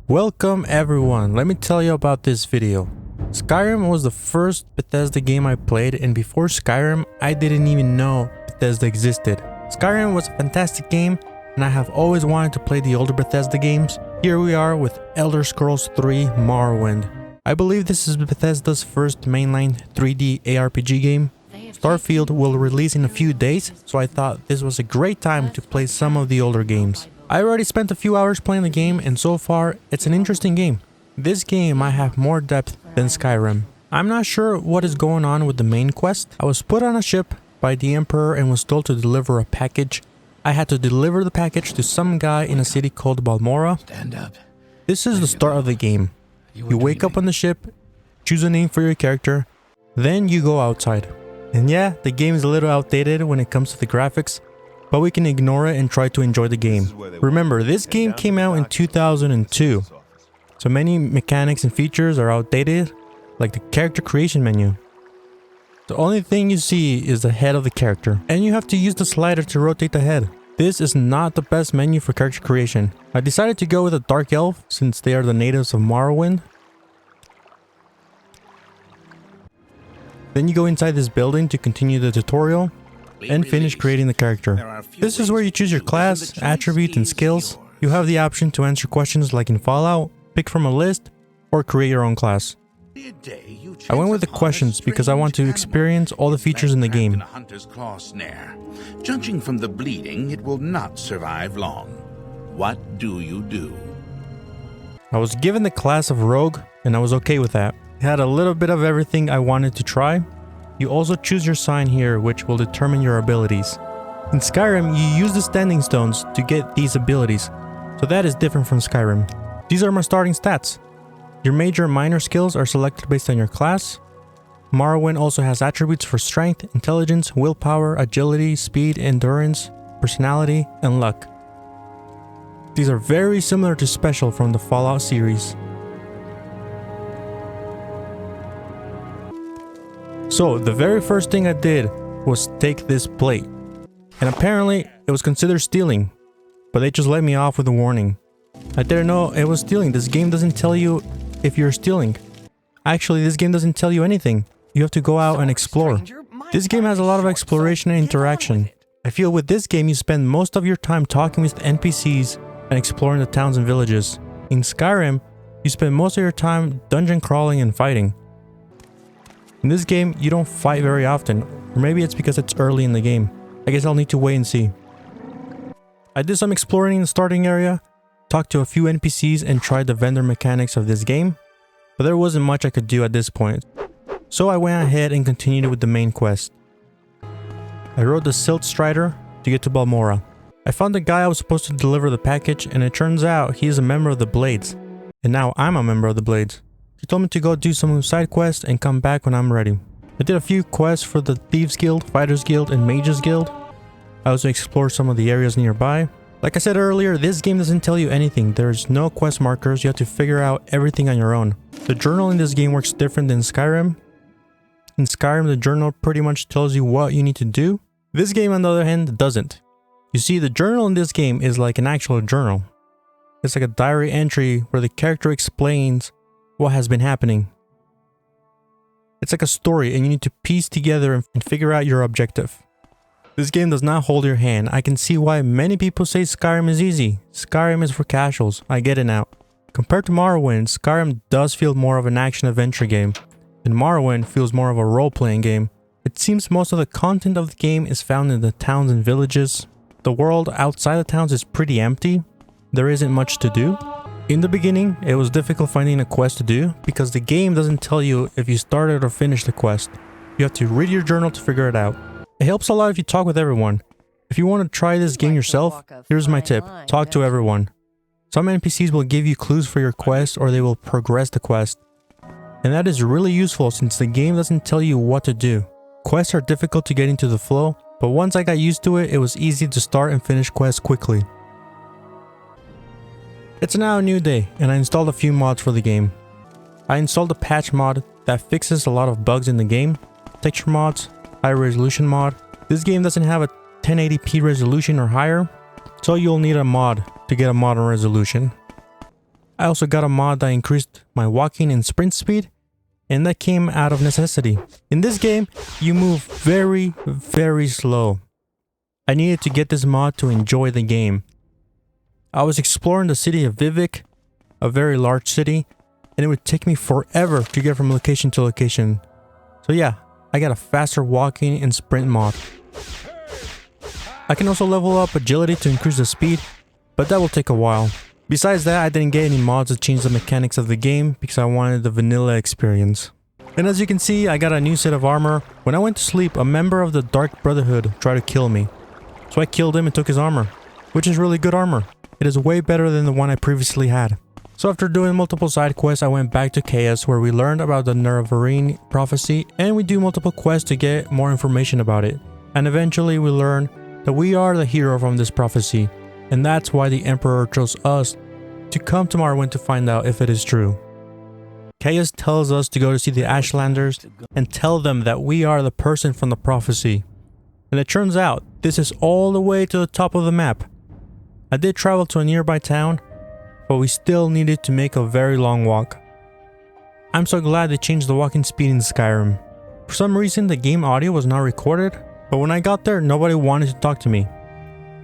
Welcome everyone, let me tell you about this video. Skyrim was the first Bethesda game I played, and before Skyrim, I didn't even know Bethesda existed. Skyrim was a fantastic game, and I have always wanted to play the older Bethesda games. Here we are with Elder Scrolls 3 Morrowind. I believe this is Bethesda's first mainline 3D ARPG game. Starfield will release in a few days, so I thought this was a great time to play some of the older games. I already spent a few hours playing the game, and so far, it's an interesting game. This game might have more depth than Skyrim. I'm not sure what is going on with the main quest. I was put on a ship by the Emperor and was told to deliver a package. I had to deliver the package to some guy in a city called Balmora. Stand up. This is the start of the game. You wake up on the ship, choose a name for your character, then you go outside. And yeah, the game is a little outdated when it comes to the graphics, but we can ignore it and try to enjoy the game. Remember, this game came out in 2002, so many mechanics and features are outdated, like the character creation menu. The only thing you see is the head of the character, and you have to use the slider to rotate the head. This is not the best menu for character creation. I decided to go with a Dark Elf since they are the natives of Morrowind. Then you go inside this building to continue the tutorial and finish creating the character. This is where you choose your class, attributes, and skills. You have the option to answer questions like in Fallout, pick from a list, or create your own class. I went with the questions because I want to experience all the features in the game. Judging from the bleeding, it will not survive long. What do you do? I was given the class of Rogue, and I was okay with that. It had a little bit of everything I wanted to try. You also choose your sign here, which will determine your abilities. In Skyrim, you use the standing stones to get these abilities, so that is different from Skyrim. These are my starting stats. Your major and minor skills are selected based on your class. Morrowind also has attributes for strength, intelligence, willpower, agility, speed, endurance, personality, and luck. These are very similar to Special from the Fallout series. So the very first thing I did was take this plate, and apparently it was considered stealing, but they just let me off with a warning. I didn't know it was stealing. This game doesn't tell you if you're stealing. Actually, this game doesn't tell you anything. You have to go out and explore. This game has a lot of exploration and interaction. I feel with this game you spend most of your time talking with NPCs and exploring the towns and villages. In Skyrim, you spend most of your time dungeon crawling and fighting. In this game, you don't fight very often, or maybe it's because it's early in the game. I guess I'll need to wait and see. I did some exploring in the starting area, talked to a few NPCs, and tried the vendor mechanics of this game, but there wasn't much I could do at this point. So I went ahead and continued with the main quest. I rode the Silt Strider to get to Balmora. I found the guy I was supposed to deliver the package, and it turns out he is a member of the Blades, and now I'm a member of the Blades. He told me to go do some side quests and come back when I'm ready. I did a few quests for the Thieves Guild, Fighters Guild, and Mages Guild. I also explored some of the areas nearby. Like I said earlier, this game doesn't tell you anything. There's no quest markers. You have to figure out everything on your own. The journal in this game works different than Skyrim. In Skyrim, the journal pretty much tells you what you need to do. This game, on the other hand, doesn't. You see, the journal in this game is like an actual journal. It's like a diary entry where the character explains what has been happening. It's like a story, and you need to piece together and figure out your objective. This game does not hold your hand. I can see why many people say Skyrim is easy. Skyrim is for casuals. I get it now. Compared to Morrowind, Skyrim does feel more of an action-adventure game, and Morrowind feels more of a role-playing game. It seems most of the content of the game is found in the towns and villages. The world outside the towns is pretty empty. There isn't much to do. In the beginning, it was difficult finding a quest to do because the game doesn't tell you if you started or finished the quest. You have to read your journal to figure it out. It helps a lot if you talk with everyone. If you want to try this game yourself, here's my tip. Talk to everyone. Some NPCs will give you clues for your quest, or they will progress the quest. And that is really useful since the game doesn't tell you what to do. Quests are difficult to get into the flow, but once I got used to it, it was easy to start and finish quests quickly. It's now a new day, and I installed a few mods for the game. I installed a patch mod that fixes a lot of bugs in the game, texture mods, high resolution mod. This game doesn't have a 1080p resolution or higher, so you'll need a mod to get a modern resolution. I also got a mod that increased my walking and sprint speed, and that came out of necessity. In this game, you move very, very slow. I needed to get this mod to enjoy the game. I was exploring the city of Vivek, a very large city, and it would take me forever to get from location to location. So yeah, I got a faster walking and sprint mod. I can also level up agility to increase the speed, but that will take a while. Besides that, I didn't get any mods to change the mechanics of the game because I wanted the vanilla experience. And as you can see, I got a new set of armor. When I went to sleep, a member of the Dark Brotherhood tried to kill me. So I killed him and took his armor, which is really good armor. It is way better than the one I previously had. So after doing multiple side quests, I went back to Chaos where we learned about the Nerevarine prophecy, and we do multiple quests to get more information about it. And eventually we learn that we are the hero from this prophecy, and that's why the Emperor chose us to come to Morrowind to find out if it is true. Chaos tells us to go to see the Ashlanders and tell them that we are the person from the prophecy. And it turns out this is all the way to the top of the map. I did travel to a nearby town, but we still needed to make a very long walk. I'm so glad they changed the walking speed in Skyrim. For some reason the game audio was not recorded, but when I got there nobody wanted to talk to me.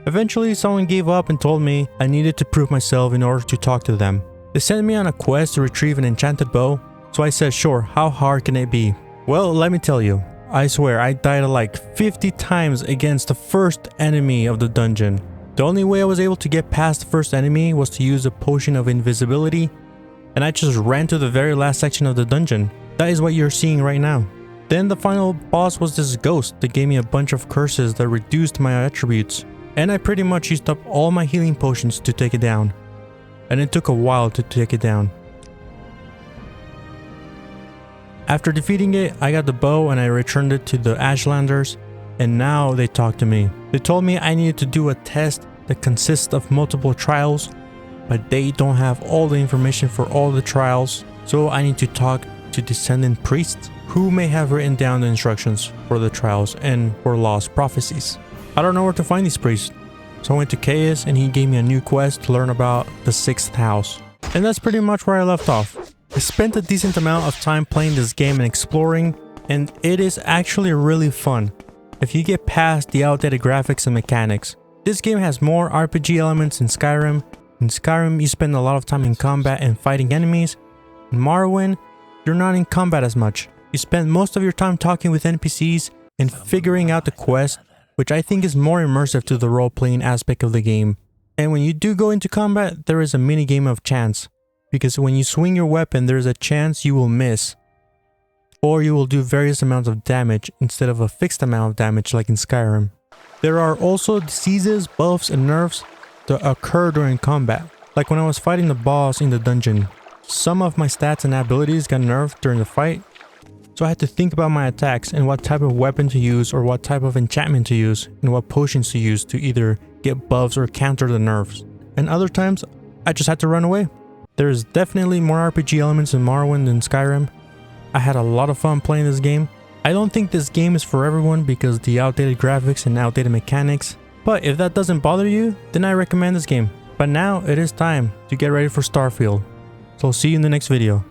Eventually someone gave up and told me I needed to prove myself in order to talk to them. They sent me on a quest to retrieve an enchanted bow, so I said sure, how hard can it be? Well, let me tell you, I swear I died like 50 times against the first enemy of the dungeon. The only way I was able to get past the first enemy was to use a potion of invisibility, and I just ran to the very last section of the dungeon. That is what you're seeing right now. Then the final boss was this ghost that gave me a bunch of curses that reduced my attributes, and I pretty much used up all my healing potions to take it down. And it took a while to take it down. After defeating it, I got the bow and I returned it to the Ashlanders, and now they talk to me. They told me I needed to do a test that consists of multiple trials, but they don't have all the information for all the trials, so I need to talk to descendant priests who may have written down the instructions for the trials and for lost prophecies. I don't know where to find these priests, so I went to Chaos and he gave me a new quest to learn about the 6th house. And that's pretty much where I left off. I spent a decent amount of time playing this game and exploring, and it is actually really fun if you get past the outdated graphics and mechanics. This game has more RPG elements than Skyrim. In Skyrim you spend a lot of time in combat and fighting enemies. In Morrowind, you're not in combat as much. You spend most of your time talking with NPCs and figuring out the quest, which I think is more immersive to the role-playing aspect of the game. And when you do go into combat, there is a mini game of chance, because when you swing your weapon there is a chance you will miss, or you will do various amounts of damage instead of a fixed amount of damage like in Skyrim. There are also diseases, buffs, and nerfs that occur during combat, like when I was fighting the boss in the dungeon. Some of my stats and abilities got nerfed during the fight, so I had to think about my attacks and what type of weapon to use or what type of enchantment to use and what potions to use to either get buffs or counter the nerfs. And other times, I just had to run away. There's definitely more RPG elements in Morrowind than Skyrim. I had a lot of fun playing this game. I don't think this game is for everyone because the outdated graphics and outdated mechanics, but if that doesn't bother you, then I recommend this game. But now it is time to get ready for Starfield. So I'll see you in the next video.